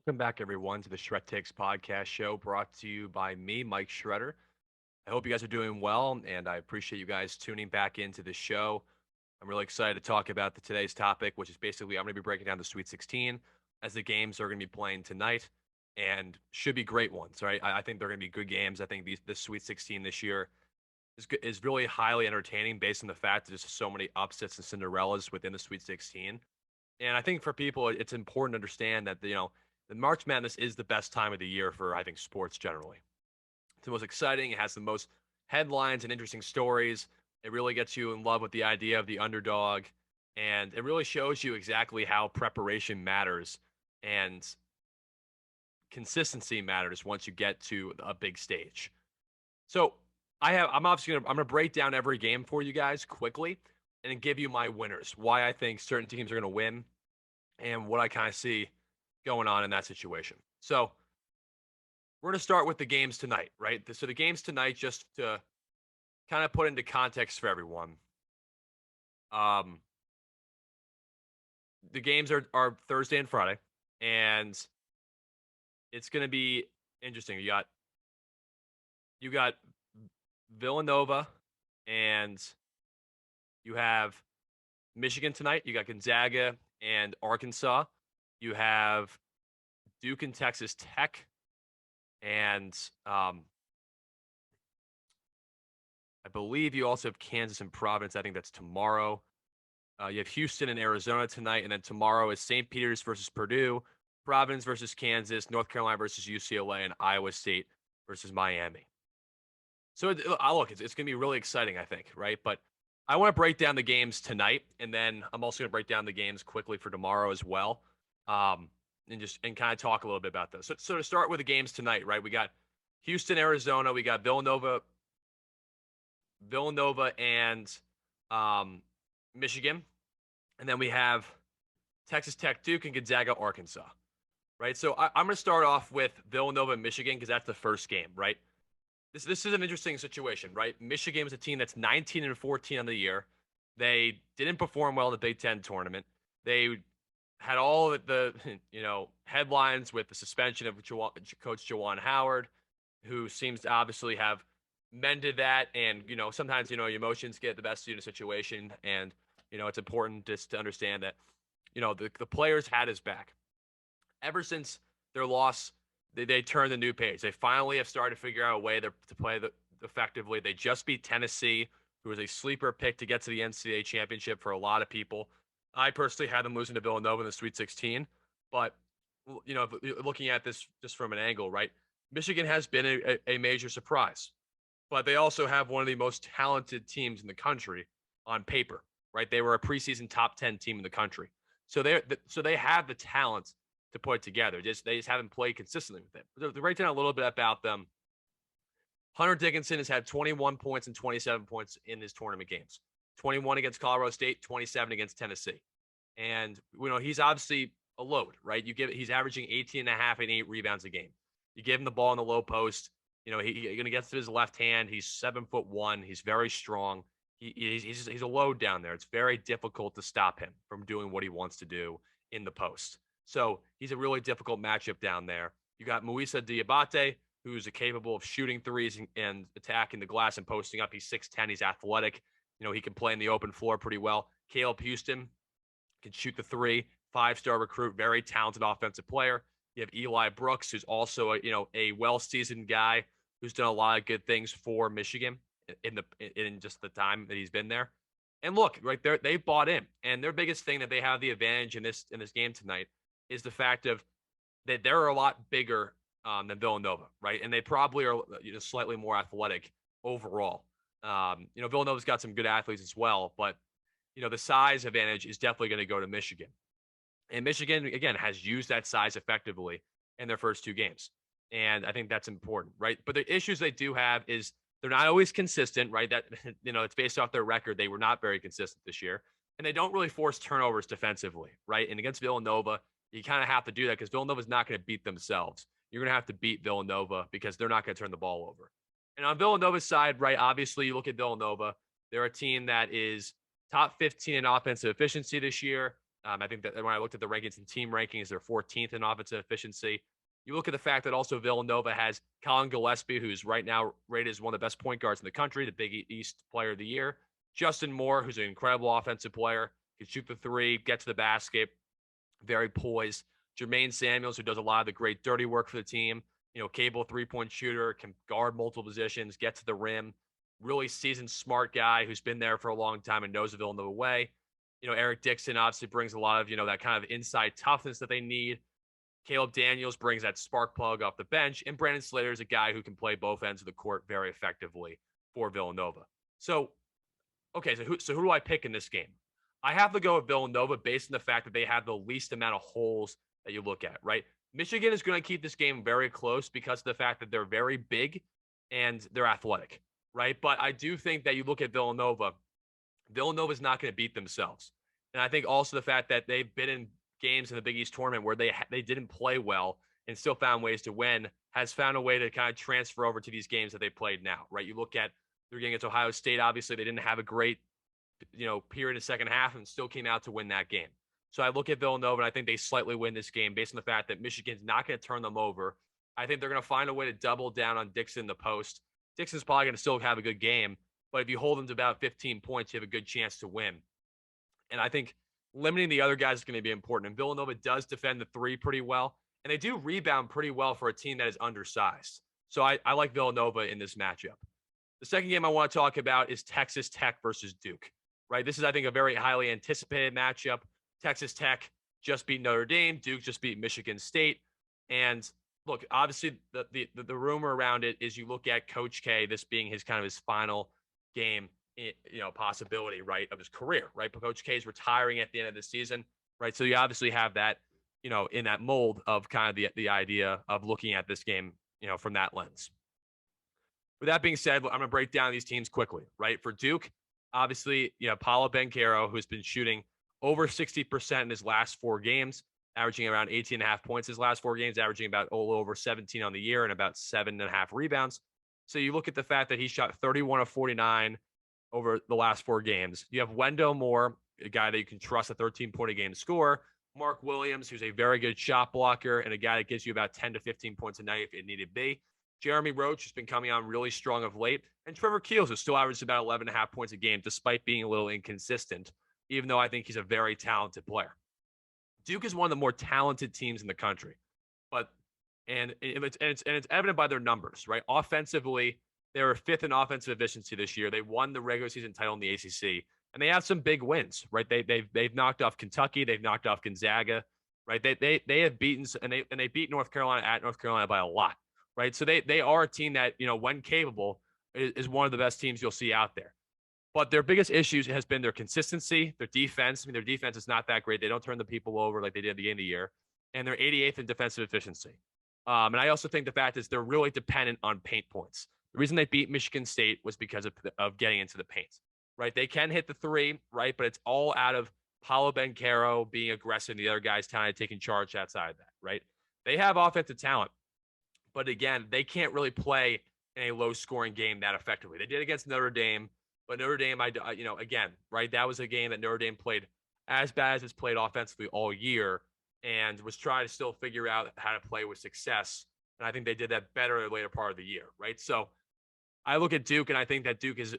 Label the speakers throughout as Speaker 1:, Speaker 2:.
Speaker 1: Welcome back, everyone, to the Shred Takes podcast show brought to you by me, Mike Shredder. I hope you guys are doing well, and I appreciate you guys tuning back into the show. I'm really excited to talk about today's topic, which is basically I'm going to be breaking down the Sweet 16 as the games are going to be playing tonight and should be great ones, right? I think they're going to be good games. I think this Sweet 16 this year is really highly entertaining based on the fact that there's so many upsets and Cinderellas within the Sweet 16. And I think for people, it's important to understand that the March Madness is the best time of the year for I think sports generally. It's the most exciting. It has the most headlines and interesting stories. It really gets you in love with the idea of the underdog, and it really shows you exactly how preparation matters and consistency matters once you get to a big stage. So I'm gonna break down every game for you guys quickly and give you my winners, why I think certain teams are gonna win, and what I kind of see going on in that situation. So we're going to start with the games tonight, right? So the games tonight, just to kind of put into context for everyone, um, the games are Thursday and Friday, and it's going to be interesting. You got Villanova, and you have Michigan tonight. You got Gonzaga and Arkansas. You have Duke and Texas Tech, and I believe you also have Kansas and Providence. I think that's tomorrow. You have Houston and Arizona tonight, and then tomorrow is St. Peter's versus Purdue, Providence versus Kansas, North Carolina versus UCLA, and Iowa State versus Miami. So look, it's going to be really exciting, I think, right? But I want to break down the games tonight, and then I'm also going to break down the games quickly for tomorrow as well, and kind of talk a little bit about those. So to start with the games tonight, right? We got Houston, Arizona. We got Villanova, and Michigan, and then we have Texas Tech, Duke, and Gonzaga, Arkansas. Right. So I'm going to start off with Villanova and Michigan because that's the first game, right? This is an interesting situation, right? Michigan was a team that's 19-14 on the year. They didn't perform well in the Big Ten tournament. They had all of the headlines with the suspension of Coach Juwan Howard, who seems to obviously have mended that. And sometimes your emotions get the best of you in a situation, and it's important just to understand that the players had his back ever since their loss. They turned the new page. They finally have started to figure out a way to play effectively. They just beat Tennessee, who was a sleeper pick to get to the NCAA championship for a lot of people. I personally had them losing to Villanova in the Sweet 16, but looking at this just from an angle, right? Michigan has been a major surprise, but they also have one of the most talented teams in the country on paper, right? They were a preseason top 10 team in the country, so they have the talent to put it together. They just haven't played consistently with it. To break down a little bit about them, Hunter Dickinson has had 21 points and 27 points in his tournament games. 21 against Colorado State, 27 against Tennessee. And he's obviously a load, right? He's averaging 18 and a half and 8 rebounds a game. You give him the ball in the low post, you're going to get to his left hand. He's 7'1". He's very strong. He's a load down there. It's very difficult to stop him from doing what he wants to do in the post. So he's a really difficult matchup down there. You got Muisa Diabate, who's capable of shooting threes and attacking the glass and posting up. He's 6'10". He's athletic. He can play in the open floor pretty well. Caleb Houston can shoot the three. 5-star recruit, very talented offensive player. You have Eli Brooks, who's also a well-seasoned guy who's done a lot of good things for Michigan in just the time that he's been there. And look, right there, they bought in, and their biggest thing that they have the advantage in this game tonight is the fact of that they're a lot bigger than Villanova, right? And they probably are slightly more athletic overall. Villanova's got some good athletes as well, but the size advantage is definitely going to go to Michigan. And Michigan, again, has used that size effectively in their first two games. And I think that's important, right? But the issues they do have is they're not always consistent, right? That, it's based off their record. They were not very consistent this year. And they don't really force turnovers defensively, right? And against Villanova, you kind of have to do that because Villanova's not going to beat themselves. You're going to have to beat Villanova because they're not going to turn the ball over. And on Villanova's side, right, obviously you look at Villanova, they're a team that is top 15 in offensive efficiency this year. I think that when I looked at the rankings and team rankings, they're 14th in offensive efficiency. You look at the fact that also Villanova has Colin Gillespie, who's right now rated as one of the best point guards in the country, the Big East Player of the Year. Justin Moore, who's an incredible offensive player, can shoot the three, get to the basket, very poised. Jermaine Samuels, who does a lot of the great dirty work for the team, capable three-point shooter, can guard multiple positions, get to the rim. Really seasoned, smart guy who's been there for a long time and knows the Villanova way. Eric Dickinson obviously brings a lot of, that kind of inside toughness that they need. Caleb Daniels brings that spark plug off the bench. And Brandon Slater is a guy who can play both ends of the court very effectively for Villanova. So, okay, so who do I pick in this game? I have to go with Villanova based on the fact that they have the least amount of holes that you look at, right? Michigan is going to keep this game very close because of the fact that they're very big and they're athletic, right? But I do think that you look at Villanova is not going to beat themselves. And I think also the fact that they've been in games in the Big East tournament where they didn't play well and still found ways to win has found a way to kind of transfer over to these games that they played now, right? You look at their game against Ohio State, obviously they didn't have a great, period in the second half and still came out to win that game. So I look at Villanova and I think they slightly win this game based on the fact that Michigan's not going to turn them over. I think they're going to find a way to double down on Dickinson in the post. Dixon's probably going to still have a good game, but if you hold them to about 15 points, you have a good chance to win. And I think limiting the other guys is going to be important. And Villanova does defend the three pretty well, and they do rebound pretty well for a team that is undersized. So I like Villanova in this matchup. The second game I want to talk about is Texas Tech versus Duke, right? This is, I think, a very highly anticipated matchup. Texas Tech just beat Notre Dame. Duke just beat Michigan State. And look, obviously the rumor around it is you look at Coach K, this being his final game, possibility, right, of his career, right? But Coach K is retiring at the end of the season, right? So you obviously have that, in that mold of kind of the idea of looking at this game, from that lens. With that being said, I'm going to break down these teams quickly, right? For Duke, obviously, Paolo Banchero, who's been shooting over 60% in his last 4 games, averaging around 18.5 points his last 4 games, averaging about a little over 17 on the year and about 7.5 rebounds. So you look at the fact that he shot 31 of 49 over the last 4 games. You have Wendell Moore, a guy that you can trust, a 13-point-a-game scorer. Mark Williams, who's a very good shot blocker and a guy that gives you about 10 to 15 points a night if it needed to be. Jeremy Roach has been coming on really strong of late. And Trevor Keels, who still averages about 11.5 points a game, despite being a little inconsistent, even though I think he's a very talented player. Duke is one of the more talented teams in the country. And it's evident by their numbers, right? Offensively, they were 5th in offensive efficiency this year. They won the regular season title in the ACC, and they have some big wins, right? They've knocked off Kentucky, they've knocked off Gonzaga, right? They have beaten, and they beat North Carolina at North Carolina by a lot, right? So they are a team that, when capable, is one of the best teams you'll see out there. But their biggest issues has been their consistency, their defense. I mean, their defense is not that great. They don't turn the people over like they did at the beginning of the year, and they're 88th in defensive efficiency. And I also think the fact is they're really dependent on paint points. The reason they beat Michigan State was because of getting into the paint, right? They can hit the three, right? But it's all out of Paolo Banchero being aggressive and the other guys kind of taking charge outside of that, right? They have offensive talent, but again, they can't really play in a low-scoring game that effectively. They did against Notre Dame, but Notre Dame, again, right? That was a game that Notre Dame played as bad as it's played offensively all year and was trying to still figure out how to play with success. And I think they did that better in the later part of the year, right? So I look at Duke, and I think that Duke is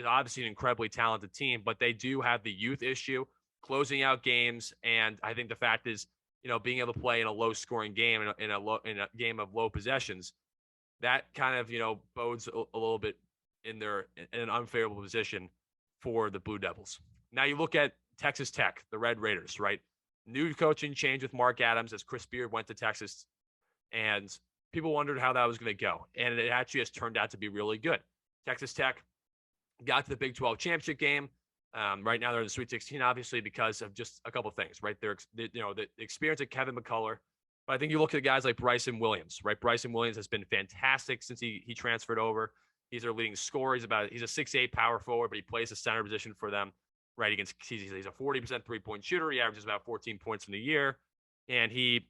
Speaker 1: obviously an incredibly talented team, but they do have the youth issue, closing out games, and I think the fact is, being able to play in a low-scoring game, in a game of low possessions, that kind of, bodes a little bit in an unfavorable position for the Blue Devils. Now you look at Texas Tech, the Red Raiders, right? New coaching change with Mark Adams as Chris Beard went to Texas, and people wondered how that was going to go. And it actually has turned out to be really good. Texas Tech got to the Big 12 championship game. Right now they're in the Sweet 16, obviously, because of just a couple of things, right? The experience of Kevin McCullough. But I think you look at guys like Bryson Williams, right? Bryson Williams has been fantastic since he transferred over. He's their leading scorer. He's a 6'8" power forward, but he plays the center position for them, right? He's a 40% three-point shooter. He averages about 14 points in the year, and he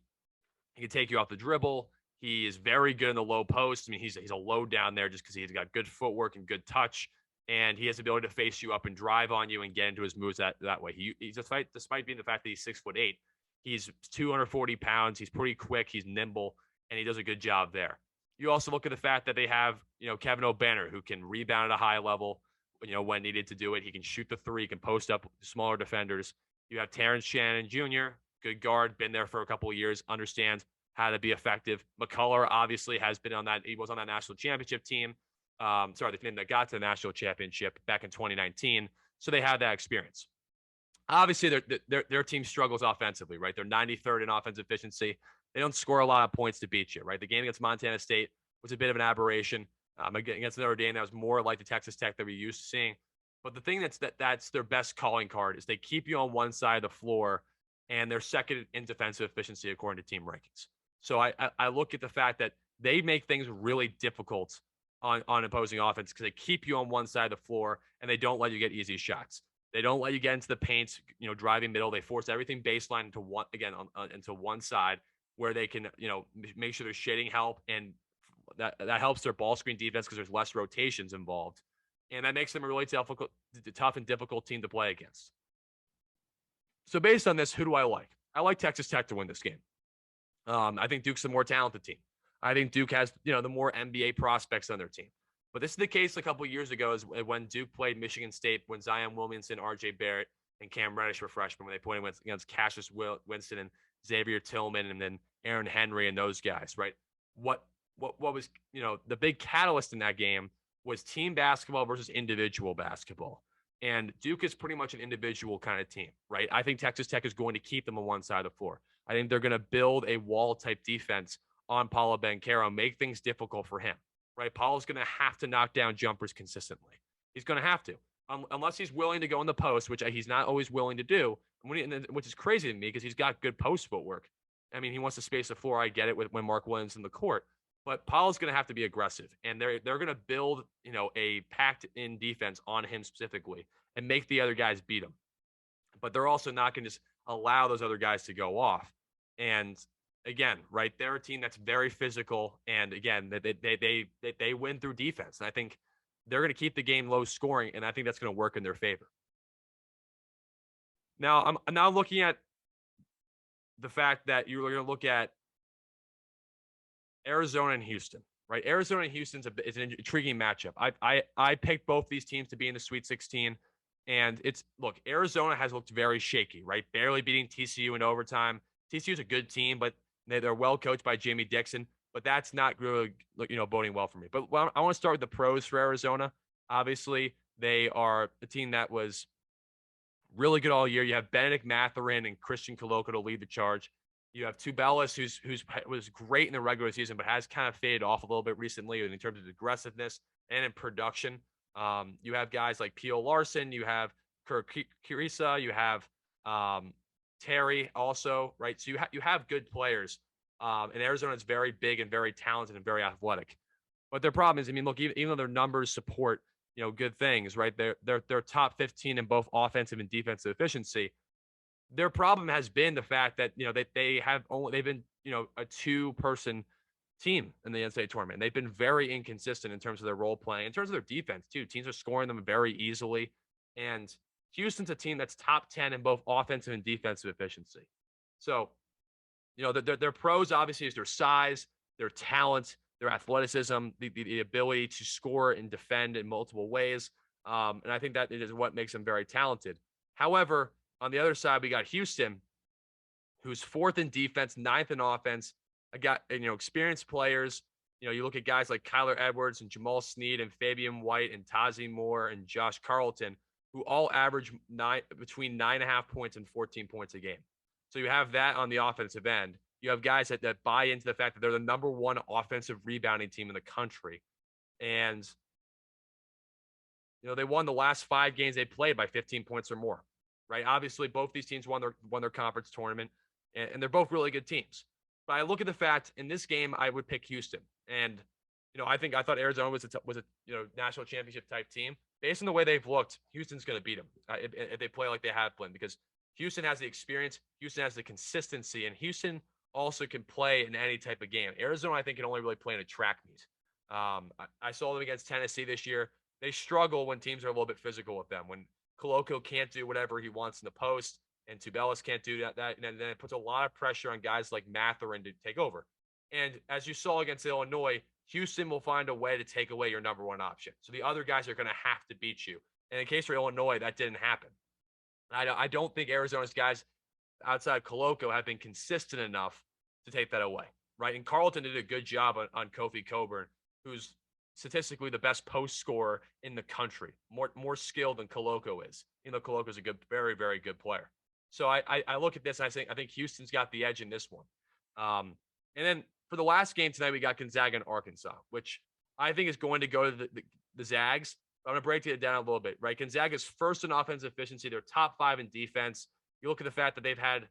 Speaker 1: can take you off the dribble. He is very good in the low post. I mean, he's a low down there just because he's got good footwork and good touch. and he has the ability to face you up and drive on you and get into his moves that way. He's despite being the fact that he's 6'8", he's 240 pounds. He's pretty quick. He's nimble, and he does a good job there. You also look at the fact that they have, Kevin O'Banner, who can rebound at a high level, when needed to do it. He can shoot the three, he can post up smaller defenders. You have Terrence Shannon Jr., good guard, been there for a couple of years, understands how to be effective. McCullough obviously has been on that. He was on that national championship team. The team that got to the national championship back in 2019. So they have that experience. Obviously, their team struggles offensively, right? They're 93rd in offensive efficiency. They don't score a lot of points to beat you, right? The game against Montana State was a bit of an aberration. Against Notre Dame, that was more like the Texas Tech that we're used to seeing. But the thing that's their best calling card is they keep you on one side of the floor, and they're second in defensive efficiency according to team rankings. So I look at the fact that they make things really difficult on opposing offense because they keep you on one side of the floor and they don't let you get easy shots. They don't let you get into the paint, driving middle. They force everything baseline into into one side where they can, make sure there's shading help, and that helps their ball screen defense because there's less rotations involved. And that makes them a really tough and difficult team to play against. So based on this, who do I like? I like Texas Tech to win this game. I think Duke's the more talented team. I think Duke has, the more NBA prospects on their team. But this is the case a couple of years ago is when Duke played Michigan State, when Zion Williamson, R.J. Barrett, and Cam Reddish were freshmen, when they played against Cassius Winston and Xavier Tillman and then Aaron Henry and those guys, right? What was, the big catalyst in that game was team basketball versus individual basketball. And Duke is pretty much an individual kind of team, right? I think Texas Tech is going to keep them on one side of the floor. I think they're going to build a wall-type defense on Paolo Banchero, make things difficult for him, right? Paolo's going to have to knock down jumpers consistently. He's going to have to, unless he's willing to go in the post, which he's not always willing to do, which is crazy to me because he's got good post footwork. I mean, he wants to space the floor. I get it when Mark Williams in the court. But Paolo's going to have to be aggressive, and they're going to build, a packed-in defense on him specifically and make the other guys beat him. But they're also not going to just allow those other guys to go off. And again, right, they're a team that's very physical, and again, they win through defense. And I think they're going to keep the game low scoring, and I think that's going to work in their favor. Now, I'm now looking at the fact that you're going to look at Arizona and Houston, right? Arizona and Houston is an intriguing matchup. I picked both these teams to be in the Sweet 16, and Arizona has looked very shaky, right? Barely beating TCU in overtime. TCU is a good team, but they're well coached by Jamie Dixon, but that's not really, boding well for me. But I want to start with the pros for Arizona. Obviously, they are a team that was really good all year. You have Benedict Mathurin and Christian Coloco to lead the charge. You have Tubelis, who's was great in the regular season, but has kind of faded off a little bit recently in terms of aggressiveness and in production. You have guys like P.O. Larson, you have Kirk Kirisa, you have Terry also, right? So you have good players, and Arizona is very big and very talented and very athletic. But their problem is, even though their numbers support good things, right? They're top 15 in both offensive and defensive efficiency. Their problem has been the fact that they've been a two-person team in the NCAA tournament. They've been very inconsistent in terms of their role playing, in terms of their defense too. Teams are scoring them very easily, and Houston's a team that's top 10 in both offensive and defensive efficiency. So, their pros obviously is their size, their talent, their athleticism, the ability to score and defend in multiple ways, and I think that is what makes them very talented. However, on the other side, we got Houston, who's fourth in defense, ninth in offense. I got, experienced players. You look at guys like Kyler Edwards and Jamal Sneed and Fabian White and Tazi Moore and Josh Carlton, who all average between 9.5 points and 14 points a game. So you have that on the offensive end. You have guys that buy into the fact that they're the number one offensive rebounding team in the country. And, they won the last 5 games they played by 15 points or more. Right. Obviously, both these teams won their conference tournament, and they're both really good teams. But I look at the fact in this game, I would pick Houston, and I thought Arizona was a national championship type team. Based on the way they've looked, Houston's going to beat them if they play like they have played, because Houston has the experience, Houston has the consistency, and Houston also can play in any type of game. Arizona, I think, can only really play in a track meet. I saw them against Tennessee this year. they struggle when teams are a little bit physical with them. When Koloko can't do whatever he wants in the post, and Tubelis can't do that, and then it puts a lot of pressure on guys like Mathurin to take over. And as you saw against Illinois, Houston will find a way to take away your number one option. So the other guys are going to have to beat you. And in case for Illinois, that didn't happen. I don't think Arizona's guys outside Koloko have been consistent enough to take that away, right? And Carleton did a good job on Kofi Coburn, who's statistically the best post scorer in the country, more skilled than Koloko is. You know, Koloko's a good, very, very good player. So I look at this and I think Houston's got the edge in this one. And then for the last game tonight, we got Gonzaga and Arkansas, which I think is going to go to the Zags. I'm going to break it down a little bit, right? Gonzaga's first in offensive efficiency. They're top 5 in defense. You look at the fact that they've had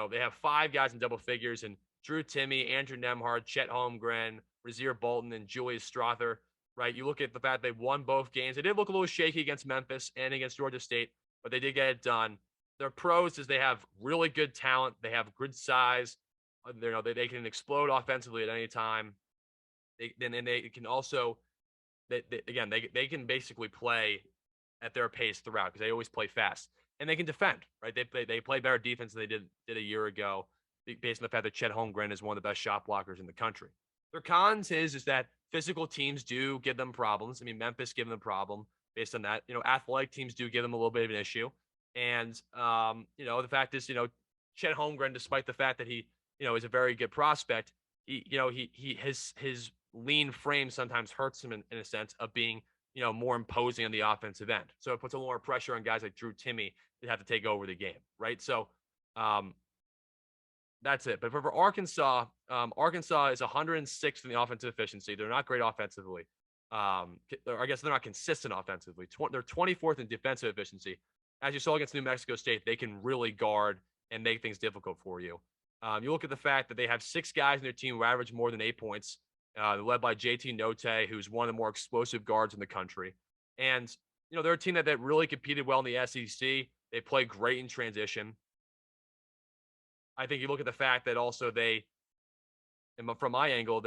Speaker 1: they have 5 guys in double figures, and Drew Timme, Andrew Nembhard, Chet Holmgren, Rasir Bolton, and Julius Strother, right? You look at the fact they won both games. They did look a little shaky against Memphis and against Georgia State, but they did get it done. Their pros is they have really good talent. They have good size. They can explode offensively at any time. They can also they can basically play at their pace throughout because they always play fast, and they can defend, right? They play better defense than they did a year ago, based on the fact that Chet Holmgren is one of the best shot blockers in the country. Their cons is that physical teams do give them problems. I mean, Memphis gave them a problem based on that. Athletic teams do give them a little bit of an issue, and the fact is, Chet Holmgren, despite the fact that he is a very good prospect, his lean frame sometimes hurts him in a sense of being, more imposing on the offensive end. So it puts a little more pressure on guys like Drew Timme to have to take over the game, right? So that's it. But for Arkansas, Arkansas is 106th in the offensive efficiency. They're not great offensively. I guess they're not consistent offensively. They're 24th in defensive efficiency. As you saw against New Mexico State, they can really guard and make things difficult for you. You look at the fact that they have 6 guys in their team who average more than 8 points, led by JT Note, who's one of the more explosive guards in the country. And, they're a team that really competed well in the SEC. They play great in transition. I think you look at the fact that also from my angle,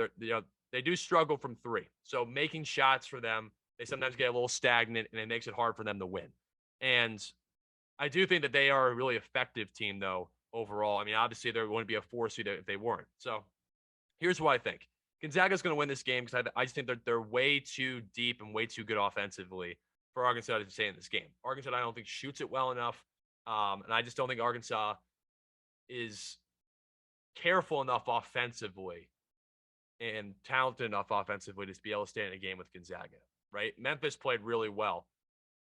Speaker 1: they do struggle from 3. So making shots for them, they sometimes get a little stagnant, and it makes it hard for them to win. And I do think that they are a really effective team, though, overall. I mean, obviously, they're going to be a 4 seed if they weren't. So here's what I think. Gonzaga's going to win this game because I just think they're way too deep and way too good offensively for Arkansas to stay in this game. Arkansas, I don't think, shoots it well enough. And I just don't think Arkansas is careful enough offensively and talented enough offensively to be able to stay in a game with Gonzaga, right? Memphis played really well.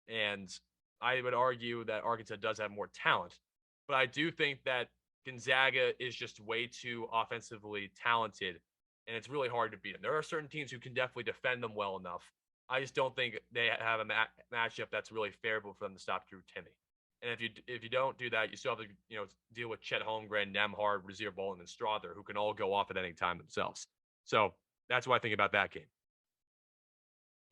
Speaker 1: And I would argue that Arkansas does have more talent. But I do think that Gonzaga is just way too offensively talented, and it's really hard to beat them. There are certain teams who can definitely defend them well enough. I just don't think they have a matchup that's really favorable for them to stop Drew Timme. And if you don't do that, you still have to deal with Chet Holmgren, Nembhard, Rasir Bolton, and Strother, who can all go off at any time themselves. So that's what I think about that game.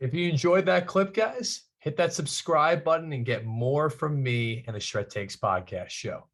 Speaker 2: If you enjoyed that clip, guys, hit that subscribe button and get more from me and the Shred Takes podcast show.